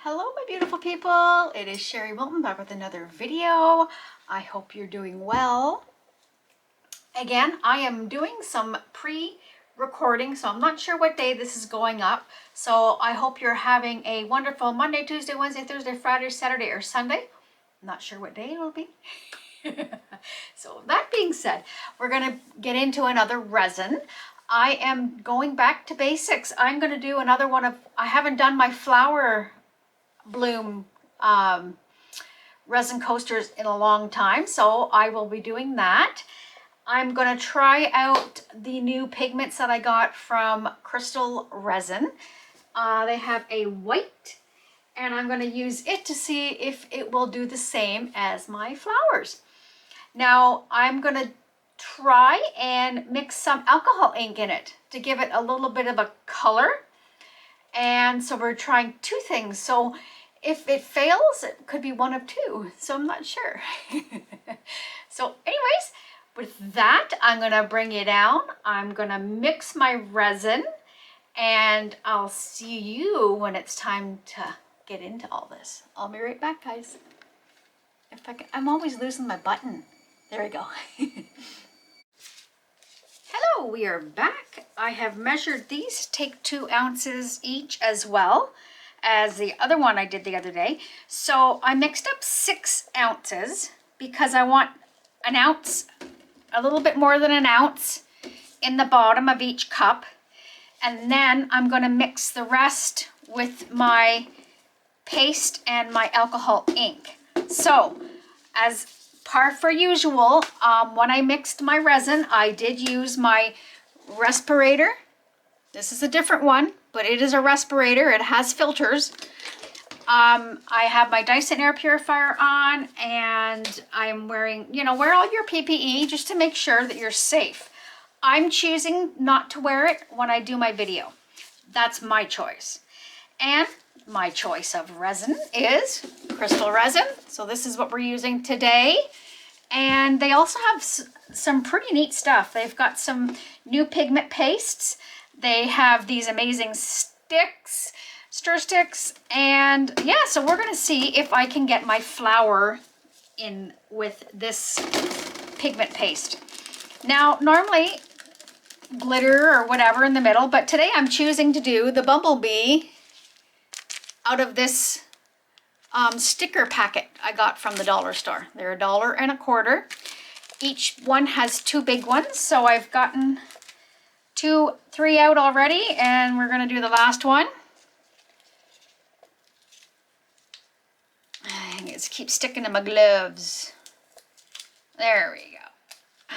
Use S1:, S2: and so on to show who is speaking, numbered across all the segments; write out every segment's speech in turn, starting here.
S1: Hello my beautiful people, it is Sherry Moulton back with another video. I hope you're doing well. Again, I am doing some pre-recording, so I'm not sure what day this is going up. So I hope you're having a wonderful Monday, Tuesday, Wednesday, Thursday, Friday, Saturday, or Sunday. I'm not sure what day it will be. So that being said, we're going to get into another resin. I am going back to basics. I'm going to do another one of, I haven't done my flower bloom resin coasters in a long time, so I will be doing that. I'm going to try out the new pigments that I got from Krystal Resin. They have a white, and I'm going to use it to see if it will do the same as my flowers. Now I'm going to try and mix some alcohol ink in it to give it a little bit of a color. And so we're trying two things. So if it fails, it could be one of two. So I'm not sure. So anyways, with that, I'm going to bring you down. I'm going to mix my resin and I'll see you when it's time to get into all this. I'll be right back, guys. If I can, I'm always losing my button. There we go. Hello, we are back. I have measured these, take 2 ounces each as well as the other one I did the other day. So I mixed up 6 ounces because I want an ounce, a little bit more than an ounce in the bottom of each cup. And then I'm going to mix the rest with my paste and my alcohol ink. So as par for usual, when I mixed my resin, I did use my respirator. This is a different one, but it is a respirator. It has filters. I have my Dyson air purifier on, and I'm wearing, wear all your PPE just to make sure that you're safe. I'm choosing not to wear it when I do my video. That's my choice. And my choice of resin is Krystal Resin. So this is what we're using today. And they also have some pretty neat stuff. They've got some new pigment pastes. They have these amazing sticks, stir sticks, and yeah, so we're gonna see if I can get my flower in with this pigment paste. Now, normally glitter or whatever in the middle, but today I'm choosing to do the Bumble Bee out of this sticker packet I got from the dollar store. They're $1.25. Each one has 2 big ones, so I've gotten 3 out already, and we're going to do the last one. I just keep sticking to my gloves. There we go.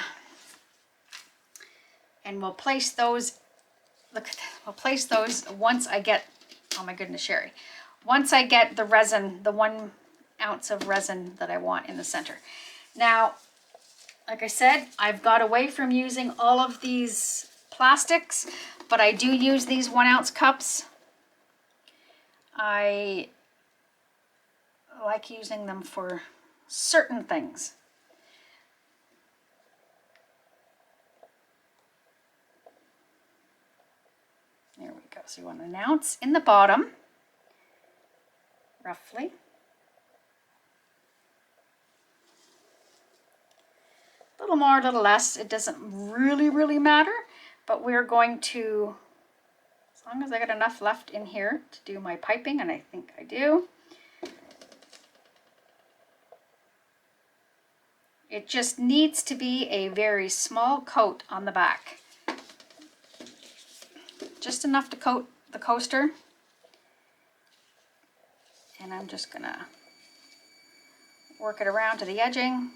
S1: And we'll place those, look at that, we'll place those once I get, oh my goodness, Sherry. Once I get the resin, the 1 ounce of resin that I want in the center. Now, like I said, I've got away from using all of these plastics, but I do use these 1 ounce cups. I like using them for certain things. There we go. So you want 1 ounce in the bottom, roughly. A little more, a little less. It doesn't really matter, but we're going to, as long as I got enough left in here to do my piping, and I think I do. It just needs to be a very small coat on the back. Just enough to coat the coaster. And I'm just gonna work it around to the edging.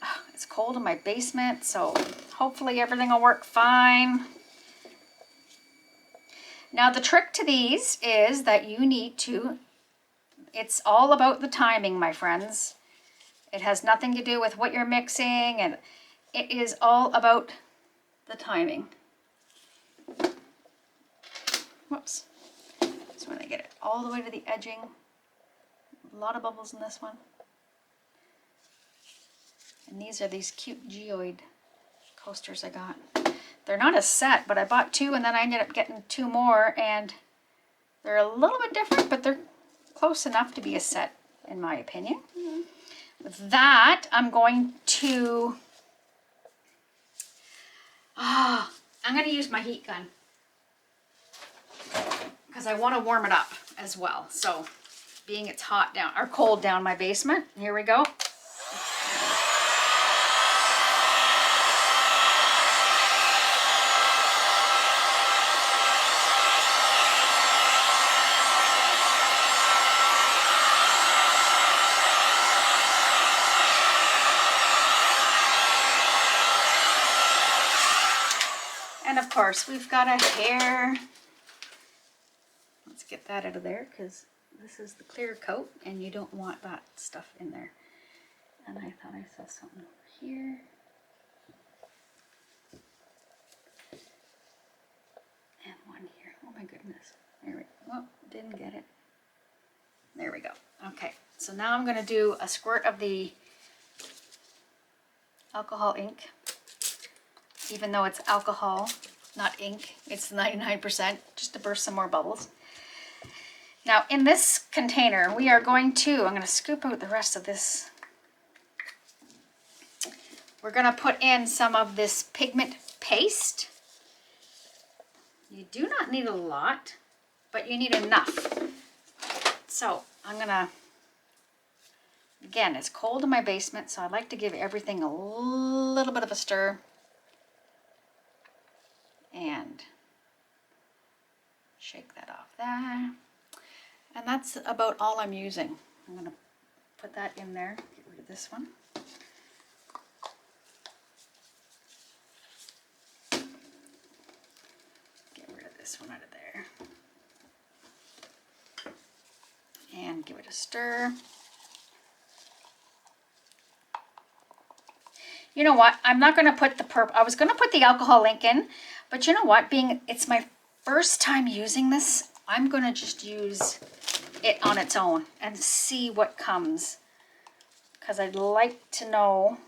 S1: Oh, it's cold in my basement, so hopefully everything will work fine. Now the trick to these is that you need to, it's all about the timing, my friends. It has nothing to do with what you're mixing, and it is all about the timing. Whoops. So when I get it all the way to the edging, a lot of bubbles in this one. And these are these cute Geode coasters I got. They're not a set, but I bought 2 and then I ended up getting 2 more, and They're a little bit different, but they're close enough to be a set, in my opinion. With that, I'm going to, I'm going to use my heat gun because I want to warm it up as well. So being it's hot down, or cold down my basement, here we go. And of course, we've got a hair. Let's get that out of there because this is the clear coat and you don't want that stuff in there. And I thought I saw something over here. And one here. Oh my goodness. There we go. Oh, didn't get it. There we go. Okay, so now I'm going to do a squirt of the alcohol ink. Even though it's alcohol, not ink, it's 99%, just to burst some more bubbles. Now in this container, we are going to, I'm going to scoop out the rest of this. We're going to put in some of this pigment paste. You do not need a lot, but you need enough. So I'm going to, again, it's cold in my basement, so I like to give everything a little bit of a stir. And shake that off there. And that's about all I'm using. I'm going to put that in there, get rid of this one. Get rid of this one out of there. And give it a stir. You know what? I'm not going to put the purple. I was going to put the alcohol ink in, but you know what? Being it's my first time using this, I'm going to just use it on its own and see what comes. Because I'd like to know.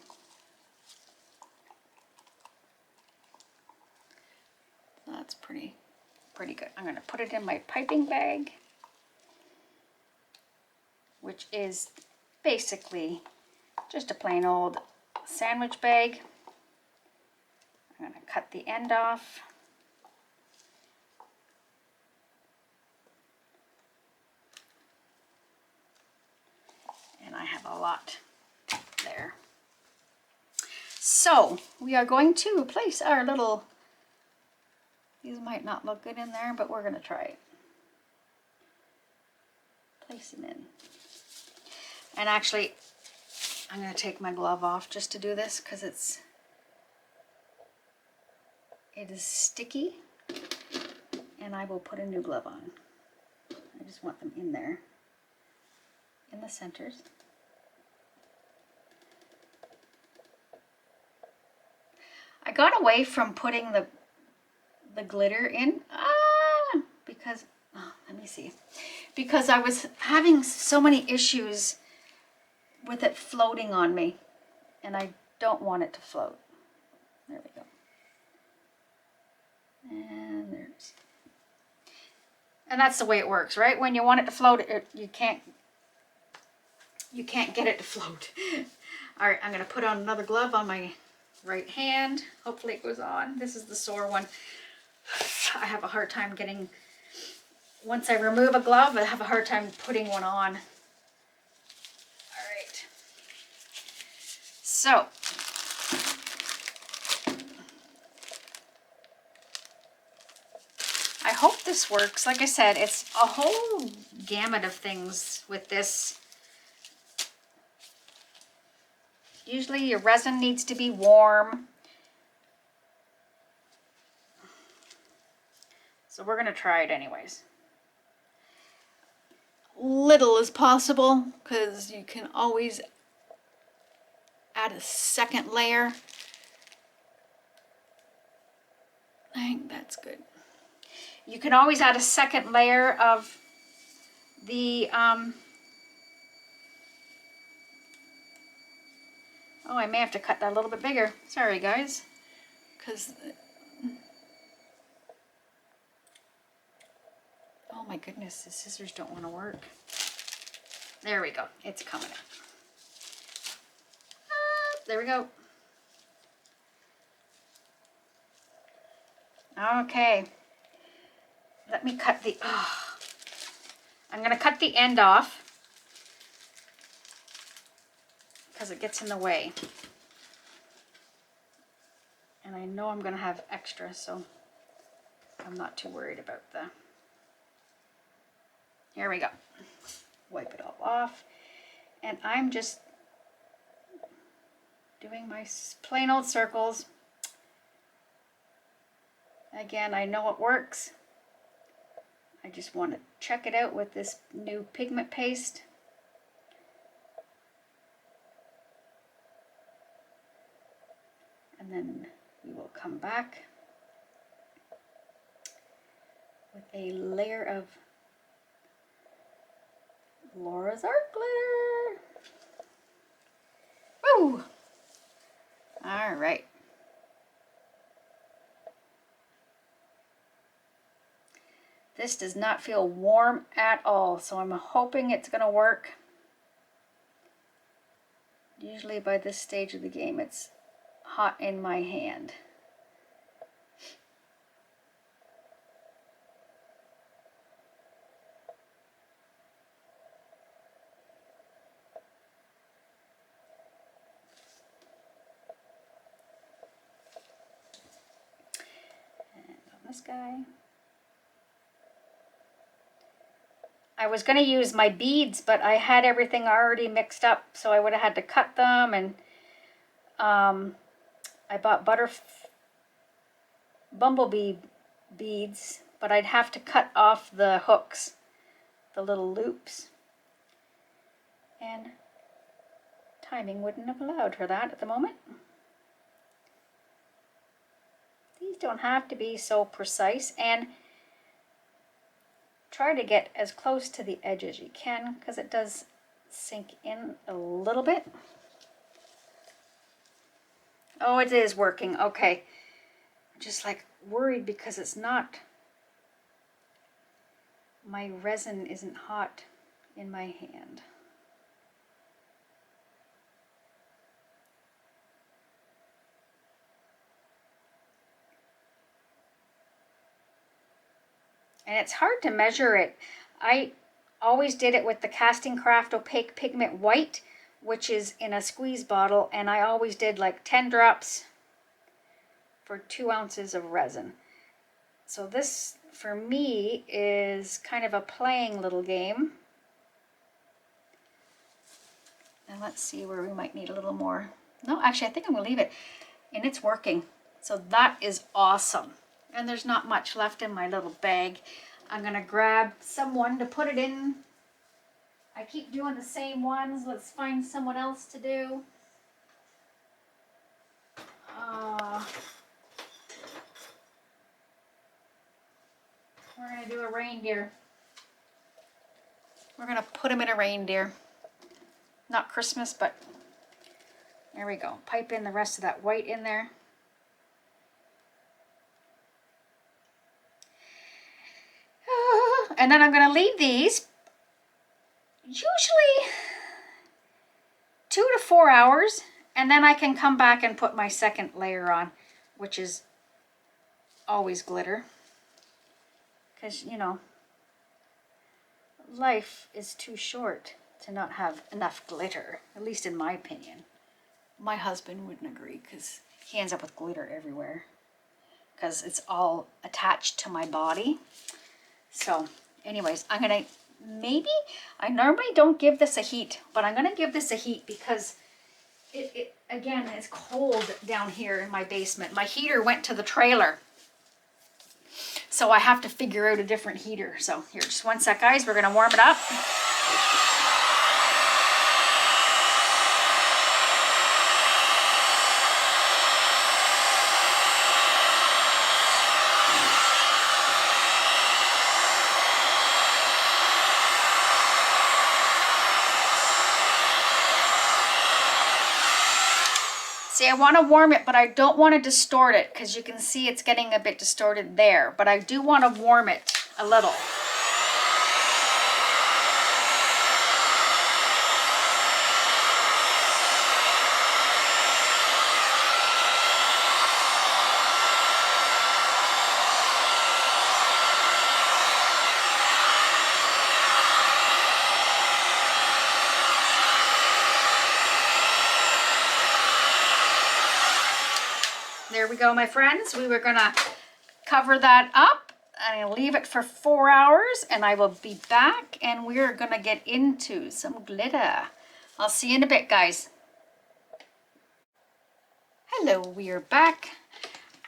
S1: That's pretty good. I'm going to put it in my piping bag, which is basically just a plain old sandwich bag. I'm going to cut the end off. And I have a lot there. So we are going to place our little, these might not look good in there, but we're going to try it. Place them in. And actually, I'm going to take my glove off just to do this because it is sticky, and I will put a new glove on. I just want them in there, in the centers. I got away from putting the glitter in because, let me see, because I was having so many issues with it floating on me, and I don't want it to float. There we go. And there's, and that's the way it works, right? When you want it to float, you can't get it to float. All right, I'm gonna put on another glove on my right hand. Hopefully it goes on. This is the sore one. I have a hard time getting, once I remove a glove, I have a hard time putting one on. So, I hope this works. Like I said, it's a whole gamut of things with this. Usually your resin needs to be warm. So we're going to try it anyways. Little as possible, because you can always add a second layer. I think that's good. You can always add a second layer of the, oh, I may have to cut that a little bit bigger. Sorry, guys. Because, Oh my goodness, the scissors don't want to work. There we go. It's coming out. There we go. Okay. Let me cut the... Oh. I'm going to cut the end off because it gets in the way. And I know I'm going to have extra, so I'm not too worried about the... Here we go. Wipe it all off. And I'm just doing my plain old circles. Again, I know it works. I just want to check it out with this new pigment paste. And then we will come back with a layer of Laura's Art glitter. Woo! All right. This does not feel warm at all, so I'm hoping it's going to work. Usually by this stage of the game, it's hot in my hand. And on this guy. I was going to use my beads, but I had everything already mixed up, so I would have had to cut them, and I bought Bumble Bee beads, but I'd have to cut off the hooks, the little loops, and timing wouldn't have allowed for that at the moment. These don't have to be so precise, and try to get as close to the edge as you can because it does sink in a little bit. Oh, it is working. Okay. I'm just like worried because it's not, my resin isn't hot in my hand. And it's hard to measure it. I always did it with the Casting Craft Opaque Pigment White, which is in a squeeze bottle, and I always did like 10 drops for 2 ounces of resin. So this, for me, is kind of a playing little game. And let's see where we might need a little more. No, actually, I think I'm going to leave it. And it's working. So that is awesome. And there's not much left in my little bag. I'm going to grab someone to put it in. I keep doing the same ones. Let's find someone else to do. We're going to do a reindeer. We're going to put him in a reindeer. Not Christmas, but there we go. Pipe in the rest of that white in there. And then I'm going to leave these usually 2 to 4 hours, and then I can come back and put my second layer on, which is always glitter. Because, you know, life is too short to not have enough glitter, at least in my opinion. My husband wouldn't agree because he ends up with glitter everywhere because it's all attached to my body. So anyways, I'm going to I normally don't give this a heat, but I'm going to give this a heat because it again is cold down here in my basement. My heater went to the trailer. So I have to figure out a different heater. So here, just one sec, guys. We're going to warm it up. See, I want to warm it, but I don't want to distort it because you can see it's getting a bit distorted there. But I do want to warm it a little. there we go, my friends. We were gonna cover that up and leave it for 4 hours, and I will be back and we're gonna get into some glitter. I'll see you in a bit, guys. Hello, we are back.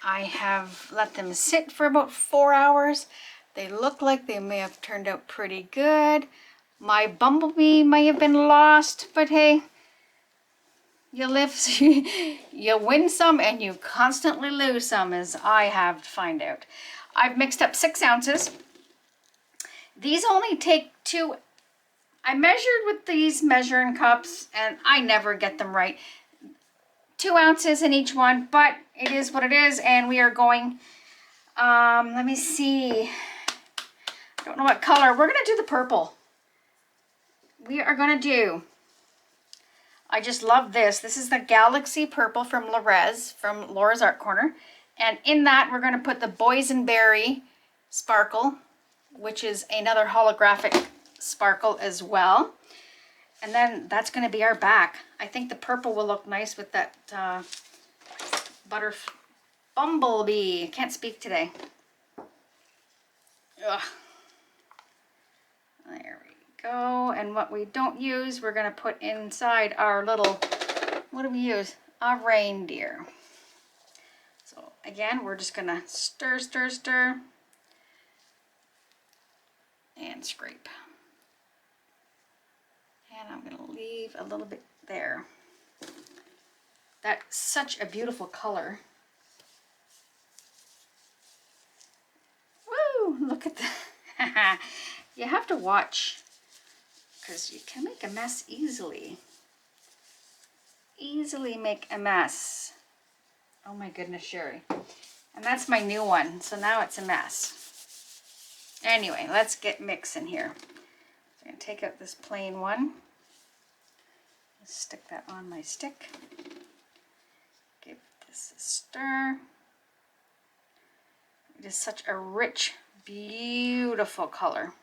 S1: I have let them sit for about 4 hours. They look like they may have turned out pretty good. My bumblebee may have been lost, but hey, you live, you win some and you constantly lose some, as I have to find out. I've mixed up 6 ounces. These only take 2. I measured with these measuring cups and I never get them right. 2 ounces in each one, but it is what it is. And we are going, let me see. I don't know what color. We're going to do the purple. We are going to do, I just love this. This is the Galaxy Purple from from Laura's Art Corner. And in that, we're going to put the Boysenberry Sparkle, which is another holographic sparkle as well. And then that's going to be our back. I think the purple will look nice with that Bumblebee. Can't speak today. Ugh. There we go. And what we don't use, we're going to put inside our little, what do we use? A reindeer. So again, we're just going to stir, stir, stir, and scrape. And I'm going to leave a little bit there. That's such a beautiful color. Woo! Look at that. You have to watch, because you can make a mess easily. Easily make a mess. Oh my goodness, Sherry. And that's my new one, so now it's a mess. Anyway, let's get mixing here. So I'm going to take out this plain one. Stick that on my stick. Give this a stir. It is such a rich, beautiful color.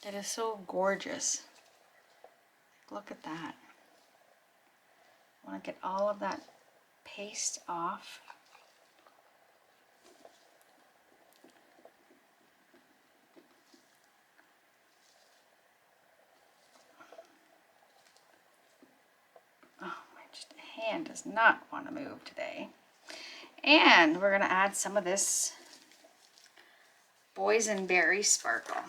S1: It is so gorgeous. Look at that. I want to get all of that paste off. Hand does not want to move today. And we're going to add some of this Boysenberry Sparkle.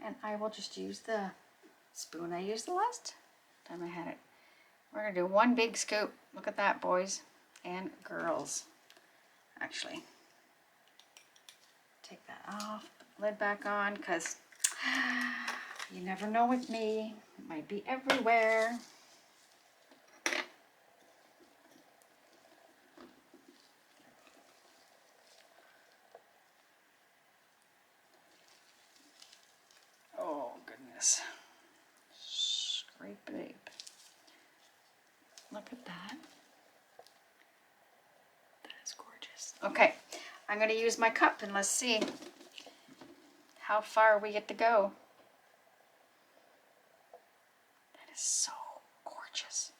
S1: And I will just use the spoon I used the last time I had it. We're going to do 1 big scoop. Look at that, boys and girls. Actually, take that off, put the lid back on, because you never know with me. It might be everywhere. Oh, goodness. Scrape it up. Look at that. That is gorgeous. Okay, I'm going to use my cup and let's see how far we get to go. That is so gorgeous.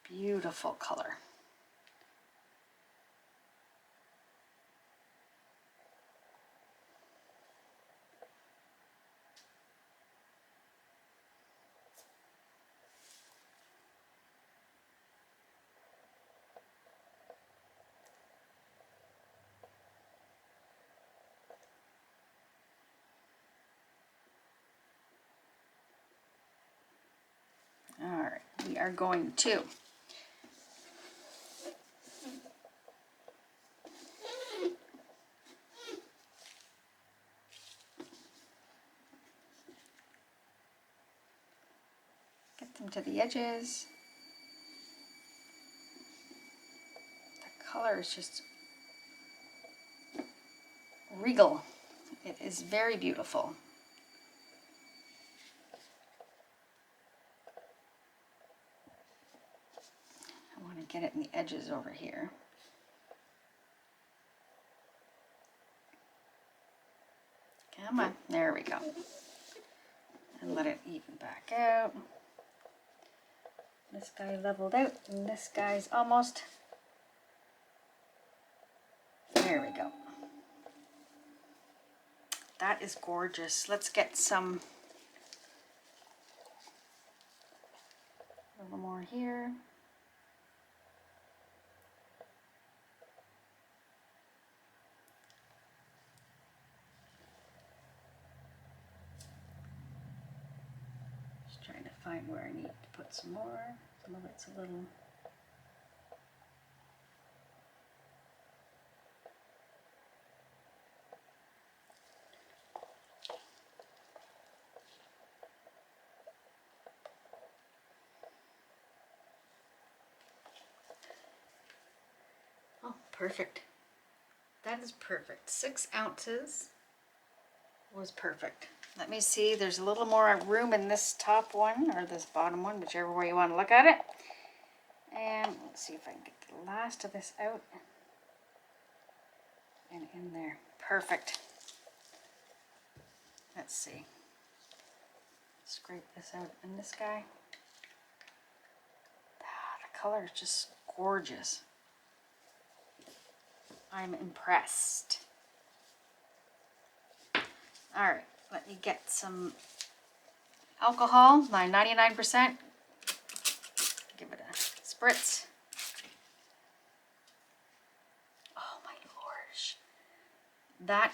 S1: Beautiful color. All right, we are going to get them to the edges. The color is just regal. It is very beautiful. get it in the edges over here. Come on, there we go. And let it even back out. This guy leveled out, and this guy's almost. There we go. That is gorgeous. Let's get some, a little more here. Just trying to find where I need to put some more. Some of it's a little. Oh, perfect. That is perfect. 6 ounces was perfect. Let me see, there's a little more room in this top one or this bottom one, whichever way you want to look at it. And let's see if I can get the last of this out and in there. Perfect. Let's see. Scrape this out in this guy. Ah, the color is just gorgeous. I'm impressed. All right, let me get some alcohol, my 99%. Give it a spritz. Oh my lord. That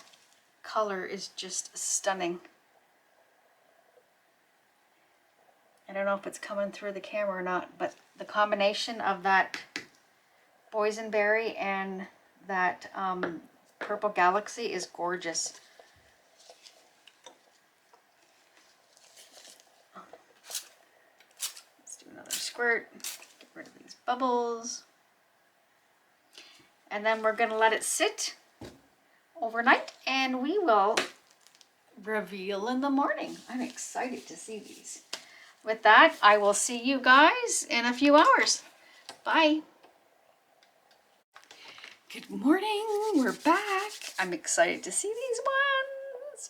S1: color is just stunning. I don't know if it's coming through the camera or not, but the combination of that boysenberry and that purple galaxy is gorgeous. Let's do another squirt. Get rid of these bubbles. And then we're going to let it sit overnight and we will reveal in the morning. I'm excited to see these. With that, I will see you guys in a few hours. Bye. Good morning, we're back. I'm excited to see these ones.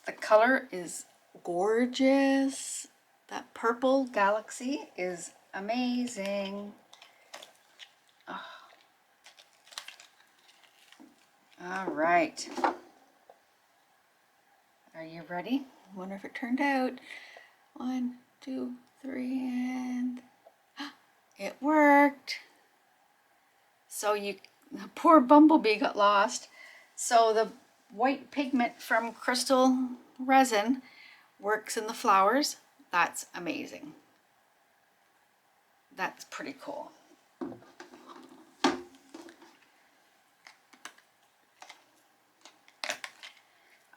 S1: The color is gorgeous. That purple galaxy is amazing. Oh. All right. Are you ready? I wonder if it turned out. 1, 2, 3, and it worked. So poor Bumble Bee got lost. So the white pigment from Krystal Resin works in the flowers. That's amazing. That's pretty cool.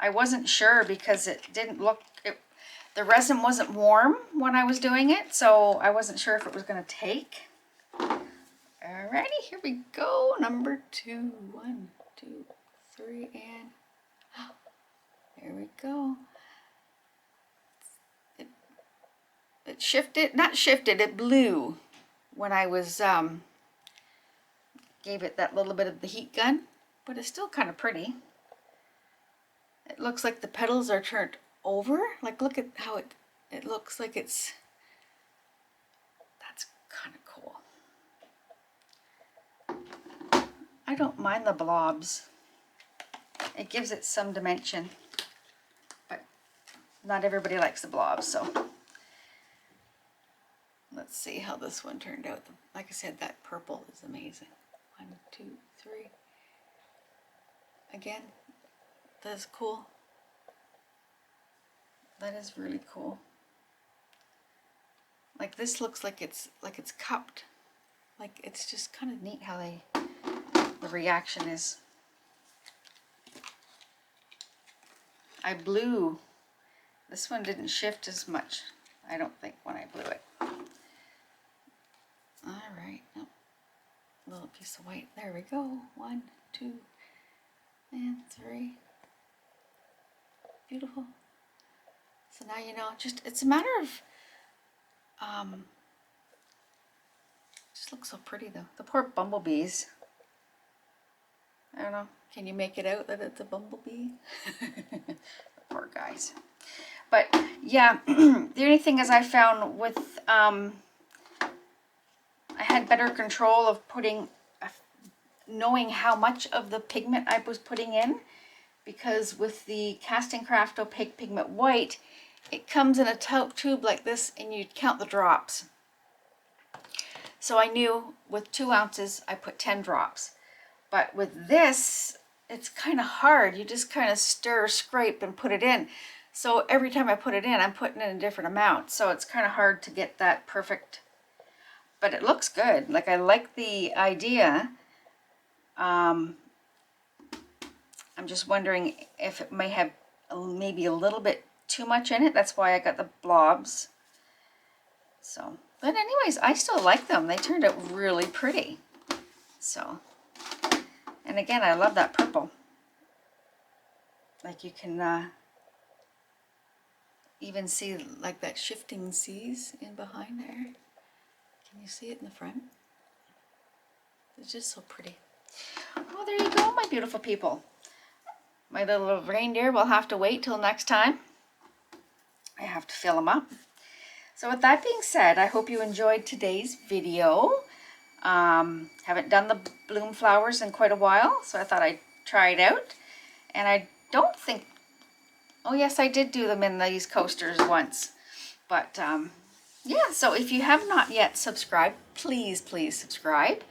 S1: I wasn't sure because it didn't look, the resin wasn't warm when I was doing it, so I wasn't sure if it was going to take. Alrighty, here we go. Number 2. 1, 2, 3, and there we go. It shifted, not shifted, it blew when I was, gave it that little bit of the heat gun, but it's still kind of pretty. It looks like the petals are turned over. Like, look at how it looks like it's, that's kind of cool. I don't mind the blobs. It gives it some dimension, but not everybody likes the blobs, so let's see how this one turned out. Like I said, that purple is amazing. 1, 2, 3. Again, that's cool. That is really cool. Like, this looks like it's cupped. Like, it's just kind of neat how the reaction is. I blew. This one didn't shift as much, I don't think, when I blew it. All right, oh, little piece of white. There we go. 1, 2, and 3. Beautiful. So now you know, just it's a matter of Just looks so pretty though. The poor bumblebees. I don't know. Can you make it out that it's a bumblebee? The poor guys. But yeah, the only thing is I found with, I had better control of knowing how much of the pigment I was putting in, because with the Casting Craft Opaque Pigment White, it comes in a tube like this and you count the drops. So I knew with 2 ounces, I put 10 drops. But with this, it's kind of hard. You just kind of stir, scrape, and put it in. So every time I put it in, I'm putting in a different amount. So it's kind of hard to get that perfect. But it looks good. Like, I like the idea. I'm just wondering if it may have maybe a little bit too much in it. That's why I got the blobs. So, but anyways, I still like them. They turned out really pretty. So, and again, I love that purple. Like, you can even see like that shifting seas in behind there. Can you see it in the front? It's just so pretty. Well, there you go, my beautiful people. My little reindeer will have to wait till next time. I have to fill them up. So with that being said, I hope you enjoyed today's video. Haven't done the bloom flowers in quite a while, so I thought I'd try it out. And I don't think, oh yes, I did do them in these coasters once. But yeah, so if you have not yet subscribed, please subscribe.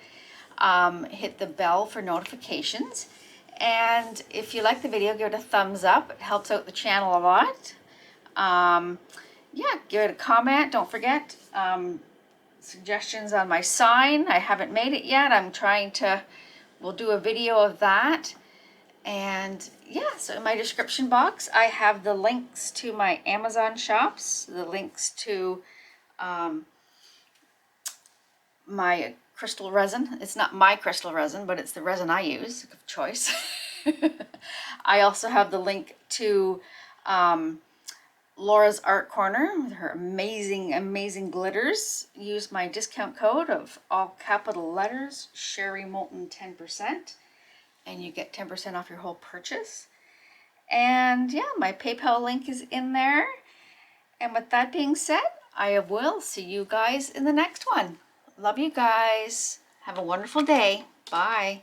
S1: Hit the bell for notifications. And if you like the video, give it a thumbs up. It helps out the channel a lot. Yeah, give it a comment. Don't forget, suggestions on my sign. I haven't made it yet. I'm trying to, we'll do a video of that. And yeah, so in my description box, I have the links to my Amazon shops, the links to my crystal resin. It's not my crystal resin, but it's the resin I use of choice. I also have the link to Laura's Art Corner with her amazing glitters. Use my discount code of all capital letters, Sherry Moulton 10%, and you get 10% off your whole purchase. And yeah, my PayPal link is in there. And with that being said, I will see you guys in the next one. Love you guys. Have a wonderful day. Bye.